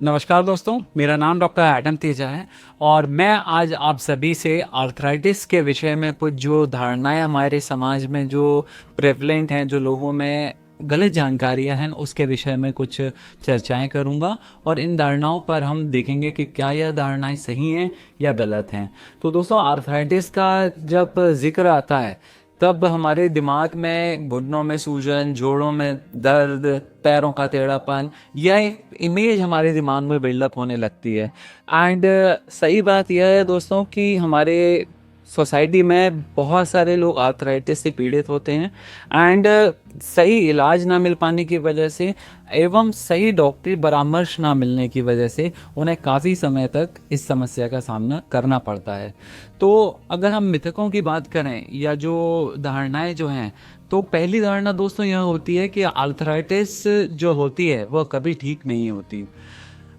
नमस्कार दोस्तों, मेरा नाम डॉक्टर एडम तेजा है और मैं आज आप सभी से आर्थराइटिस के विषय में कुछ जो धारणाएं हमारे समाज में जो प्रेवलेंट हैं, जो लोगों में गलत जानकारियां हैं, उसके विषय में कुछ चर्चाएं करूंगा और इन धारणाओं पर हम देखेंगे कि क्या यह धारणाएं सही हैं या गलत हैं। तो दोस्तों, आर्थराइटिस का जब जिक्र आता है तब हमारे दिमाग में घुटनों में सूजन, जोड़ों में दर्द, पैरों का टेढ़ापन, यह इमेज हमारे दिमाग में बिल्डअप होने लगती है। एंड सही बात यह है दोस्तों कि हमारे सोसाइटी में बहुत सारे लोग आर्थराइटिस से पीड़ित होते हैं एंड सही इलाज ना मिल पाने की वजह से एवं सही डॉक्टरी परामर्श ना मिलने की वजह से उन्हें काफ़ी समय तक इस समस्या का सामना करना पड़ता है। तो अगर हम मिथकों की बात करें या जो धारणाएं जो हैं, तो पहली धारणा दोस्तों यह होती है कि आर्थराइटिस जो होती है वह कभी ठीक नहीं होती।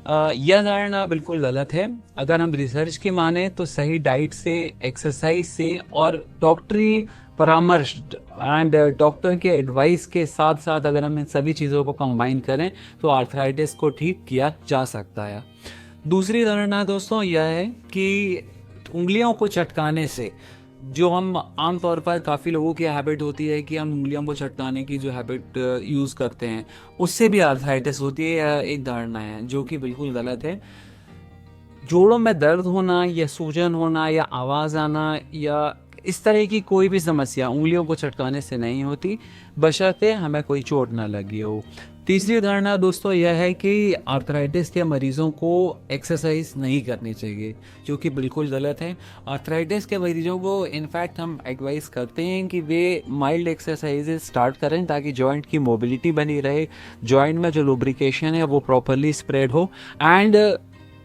यह धारणा बिल्कुल गलत है। अगर हम रिसर्च की माने तो सही डाइट से, एक्सरसाइज से और डॉक्टरी परामर्श एंड डॉक्टर के एडवाइस के साथ साथ अगर हम इन सभी चीज़ों को कंबाइन करें तो आर्थराइटिस को ठीक किया जा सकता है। दूसरी धारणा दोस्तों यह है कि उंगलियों को चटकाने से, जो हम आम तौर पर काफ़ी लोगों की हैबिट होती है कि हम उंगलियों को चटकाने की जो हैबिट यूज़ करते हैं, उससे भी आर्थराइटिस होती है, यह एक धारणा है जो कि बिल्कुल गलत है। जोड़ों में दर्द होना या सूजन होना या आवाज़ आना या इस तरह की कोई भी समस्या उंगलियों को चटकाने से नहीं होती, बशर्ते हमें कोई चोट ना लगी हो। तीसरी धारणा दोस्तों यह है कि आर्थराइटिस के मरीज़ों को एक्सरसाइज नहीं करनी चाहिए, जो कि बिल्कुल गलत है। आर्थराइटिस के मरीज़ों को इनफैक्ट हम एडवाइस करते हैं कि वे माइल्ड एक्सरसाइजेज स्टार्ट करें ताकि जॉइंट की मोबिलिटी बनी रहे, जॉइंट में जो लुब्रिकेशन है वो प्रॉपरली स्प्रेड हो एंड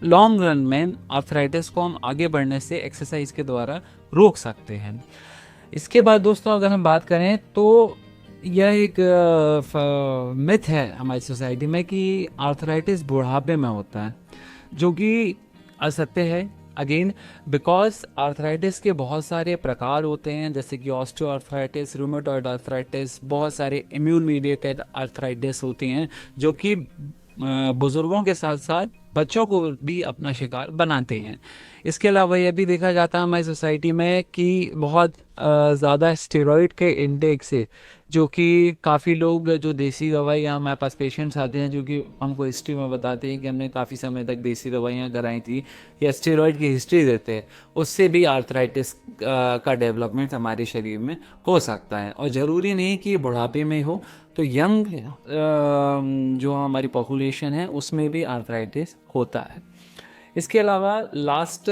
लॉन्ग रन में आर्थराइटिस को हम आगे बढ़ने से एक्सरसाइज के द्वारा रोक सकते हैं। इसके बाद दोस्तों अगर हम बात करें तो यह एक मिथ है हमारी सोसाइटी में कि आर्थराइटिस बुढ़ापे में होता है, जो कि असत्य है। अगेन, बिकॉज आर्थराइटिस के बहुत सारे प्रकार होते हैं, जैसे कि ऑस्टियोआर्थराइटिस, रूमेटॉइड आर्थराइटिस, बहुत सारे इम्यून मीडिएटेड आर्थराइटिस होती हैं जो कि बुजुर्गों के साथ साथ बच्चों को भी अपना शिकार बनाते हैं। इसके अलावा यह भी देखा जाता है हमारी सोसाइटी में कि बहुत ज़्यादा स्टेरॉइड के इंटेक से, जो कि काफ़ी लोग जो देसी दवाइयाँ, हमारे पास पेशेंट्स आते हैं जो कि हमको हिस्ट्री में बताते हैं कि हमने काफ़ी समय तक देसी दवाइयाँ कराई थी या स्टेरॉइड की हिस्ट्री देते हैं, उससे भी आर्थराइटिस का डेवलपमेंट हमारे शरीर में हो सकता है और ज़रूरी नहीं कि बुढ़ापे में हो। तो यंग जो हमारी पॉपुलेशन है उसमें भी आर्थराइटिस होता है। इसके अलावा लास्ट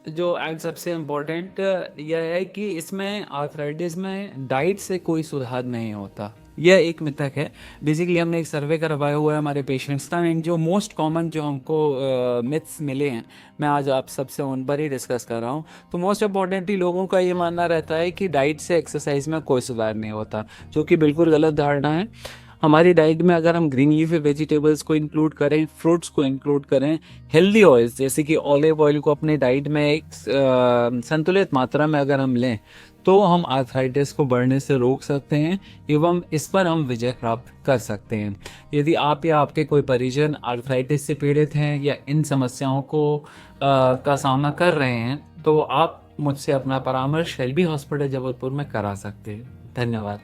जो एंड सबसे इम्पोर्टेंट यह है कि इसमें आर्थराइटिस में डाइट से कोई सुधार नहीं होता। यह एक मिथक है। बेसिकली हमने एक सर्वे करवाया हुआ है हमारे पेशेंट्स का, एंड जो मोस्ट कॉमन जो हमको मिथ्स मिले हैं मैं आज आप सबसे उन पर ही डिस्कस कर रहा हूँ। तो मोस्ट इम्पॉर्टेंटली लोगों का ये मानना रहता है कि डाइट से एक्सरसाइज में कोई सुधार नहीं होता, जो कि बिल्कुल गलत धारणा है। हमारी डाइट में अगर हम ग्रीन लीफी वेजिटेबल्स को इंक्लूड करें, फ्रूट्स को इंक्लूड करें, हेल्दी ऑयल्स जैसे कि ऑलिव ऑयल को अपने डाइट में एक संतुलित मात्रा में अगर हम लें, तो हम आर्थराइटिस को बढ़ने से रोक सकते हैं एवं इस पर हम विजय प्राप्त कर सकते हैं। यदि आप या आपके कोई परिजन आर्थराइटिस से पीड़ित हैं या इन समस्याओं को का सामना कर रहे हैं, तो आप मुझसे अपना परामर्श एलबी हॉस्पिटल जबलपुर में करा सकते हैं। धन्यवाद।